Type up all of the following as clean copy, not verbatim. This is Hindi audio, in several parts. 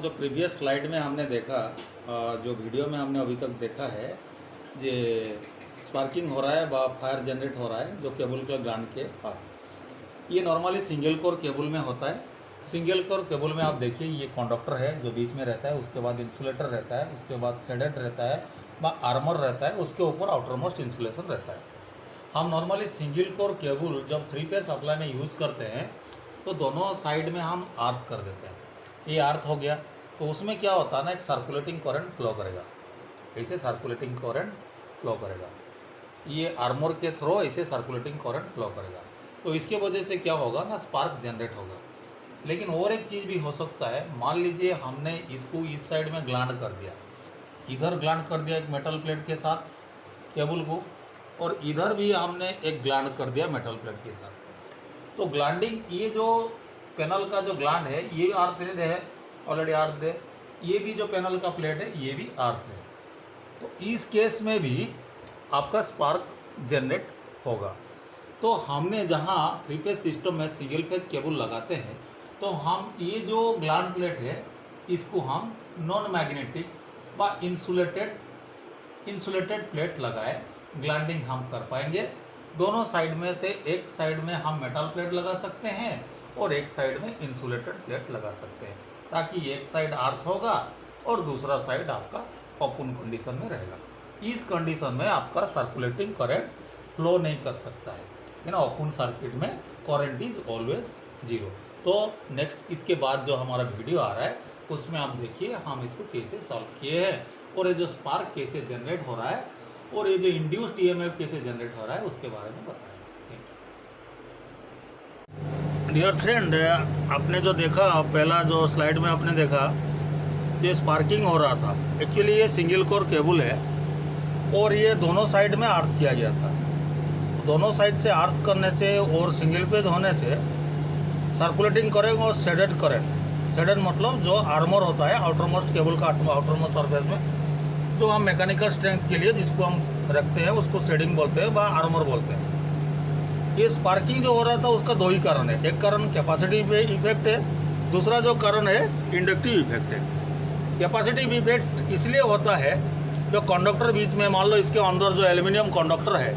जो प्रीवियस स्लाइड में हमने देखा, जो वीडियो में हमने अभी तक देखा है, जे स्पार्किंग हो रहा है व फायर जनरेट हो रहा है जो केबल के ग्लांड के पास। ये नॉर्मली सिंगल कोर केबल में होता है। सिंगल कोर केबल में आप देखिए ये कंडक्टर है जो बीच में रहता है, उसके बाद इंसुलेटर रहता है, उसके बाद शेडेड रहता है व आर्मर रहता है, उसके ऊपर आउटरमोस्ट इंसुलेशन रहता है। हम नॉर्मली सिंगल कोर केबल जब 3 फेस सप्लाई में यूज़ करते हैं तो दोनों साइड में हम आर्थ कर देते हैं। ये आर्थ हो गया तो उसमें क्या होता है ना, एक सर्कुलेटिंग करंट फ्लो करेगा, ऐसे सर्कुलेटिंग करंट फ्लो करेगा, ये आर्मर के थ्रू ऐसे सर्कुलेटिंग करंट फ्लो करेगा। तो इसके वजह से क्या होगा ना, स्पार्क जनरेट होगा। लेकिन और एक चीज़ भी हो सकता है, मान लीजिए हमने इसको इस साइड में ग्लांड कर दिया, इधर ग्लांड कर दिया एक मेटल प्लेट के साथ केबल को, और इधर भी हमने एक ग्लांड कर दिया मेटल प्लेट के साथ। तो ग्लांडिंग, ये जो पैनल का जो ग्लांड है ये अर्थ है, ऑलरेडी अर्थ है, ये भी जो पैनल का प्लेट है ये भी अर्थ है। तो इस केस में भी आपका स्पार्क जनरेट होगा। तो हमने जहाँ 3 फेज सिस्टम में सिंगल फेज केबल लगाते हैं तो हम ये जो ग्लांड प्लेट है इसको हम नॉन मैग्नेटिक व इंसुलेटेड प्लेट लगाए ग्लांडिंग हम कर पाएंगे। दोनों साइड में से एक साइड में हम मेटल प्लेट लगा सकते हैं और एक साइड में इंसुलेटेड प्लेट लगा सकते हैं, ताकि एक साइड अर्थ होगा और दूसरा साइड आपका ओपन कंडीशन में रहेगा। इस कंडीशन में आपका सर्कुलेटिंग करंट फ्लो नहीं कर सकता है, ना ओपन सर्किट में करंट इज ऑलवेज 0। तो नेक्स्ट इसके बाद जो हमारा वीडियो आ रहा है उसमें आप देखिए हम इसको कैसे सॉल्व किए हैं और ये जो स्पार्क कैसे जनरेट हो रहा है और ये जो इंड्यूस्ड ईएमएफ कैसे जनरेट हो रहा है उसके बारे में बताएं। डियर फ्रेंड, आपने जो देखा पहला जो स्लाइड में आपने देखा ये स्पार्किंग हो रहा था, एक्चुअली ये सिंगल कोर केबल है और ये दोनों साइड में आर्थ किया गया था। दोनों साइड से आर्थ करने से और सिंगल फेज होने से सर्कुलेटिंग करंट और शेडेड करंट, शेडेड मतलब जो आर्मर होता है आउटरमोस्ट केबल का आउटरमोस्ट सरफेस में, जो हम मैकेनिकल स्ट्रेंथ के लिए जिसको हम रखते हैं उसको शेडिंग बोलते हैं व आर्मर बोलते हैं। ये स्पार्किंग जो हो रहा था उसका 2 ही कारण है, एक कारण कैपेसिटिव इफेक्ट है, दूसरा जो कारण है इंडक्टिव इफेक्ट है। कैपेसिटिव इफेक्ट इसलिए होता है जो कंडक्टर बीच में, मान लो इसके अंदर जो एल्यूमिनियम कंडक्टर है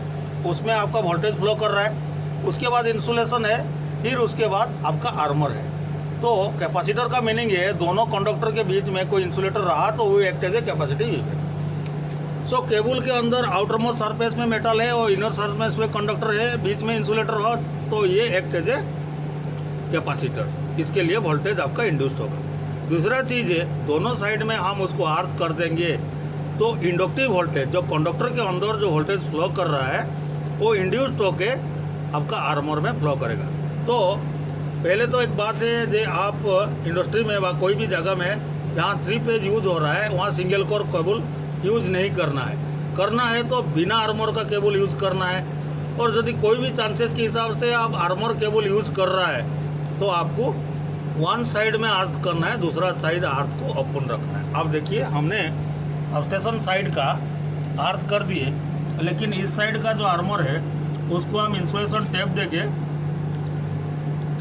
उसमें आपका वोल्टेज फ्लो कर रहा है, उसके बाद इंसुलेशन है, फिर उसके बाद आपका आर्मर है। तो कैपेसिटर का मीनिंग है दोनों कंडक्टर के बीच में कोई इंसुलेटर रहा तो वो act as a capacitive effect. So cable के अंदर आउटरमोस्ट सरफेस में मेटल है और इनर सरफेस में कंडक्टर है, बीच में इंसुलेटर हो तो ये एक्ट एज ए कैपेसिटर, इसके लिए वोल्टेज आपका इंड्यूस्ड होगा। दूसरा चीज़ है, दोनों साइड में हम उसको अर्थ कर देंगे तो इंडक्टिव वोल्टेज जो कंडक्टर के अंदर जो वोल्टेज फ्लो कर रहा है वो इंड्यूस्ड होके आपका आर्मर में फ्लो करेगा। तो पहले तो एक बात है जो आप इंडस्ट्री में व कोई भी जगह में जहाँ 3 फेज यूज़ हो रहा है वहाँ सिंगल कोर केबल यूज़ नहीं करना है तो बिना आर्मर का केबल यूज़ करना है। और यदि कोई भी चांसेस के हिसाब से आप आर्मर केबल यूज़ कर रहा है तो आपको वन साइड में अर्थ करना है, दूसरा साइड अर्थ को ओपन रखना है। आप देखिए हमने सबस्टेशन साइड का अर्थ कर दिए, लेकिन इस साइड का जो आर्मर है उसको हम इंसुलेशन टेप देके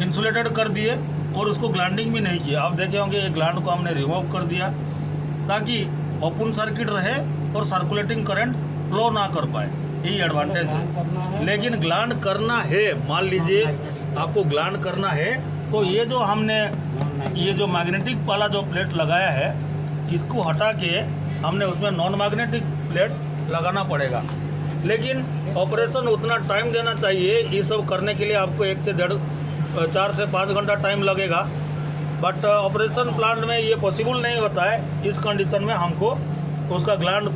इंसुलेटेड कर दिए और उसको ग्लांडिंग भी नहीं किया। आप देखे होंगे ये ग्लांड को हमने रिमूव कर दिया ताकि ओपन सर्किट रहे और सर्कुलेटिंग करंट फ्लो ना कर पाए, यही एडवांटेज है। लेकिन ग्लांड करना है, मान लीजिए आपको ग्लांड करना है तो ये जो हमने ये जो मैग्नेटिक वाला जो प्लेट लगाया है इसको हटा के हमने उसमें नॉन मैग्नेटिक प्लेट लगाना पड़ेगा। लेकिन ऑपरेशन उतना टाइम देना चाहिए, ये सब करने के लिए आपको 1 से 4 से 5 घंटा टाइम लगेगा, बट ऑपरेशन प्लांट में ये पॉसिबल नहीं होता है। इस कंडीशन में हमको उसका ग्लांड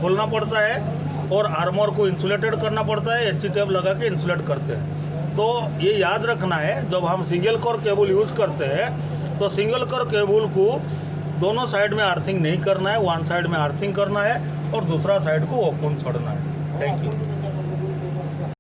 खोलना पड़ता है और आर्मर को इंसुलेटेड करना पड़ता है, एसटी टेप लगा के इंसुलेट करते हैं। तो ये याद रखना है जब हम सिंगल कोर केबल यूज़ करते हैं तो सिंगल कोर केबल को दोनों साइड में अर्थिंग नहीं करना है, वन साइड में अर्थिंग करना है और दूसरा साइड को ओपन छोड़ना है। Thank you.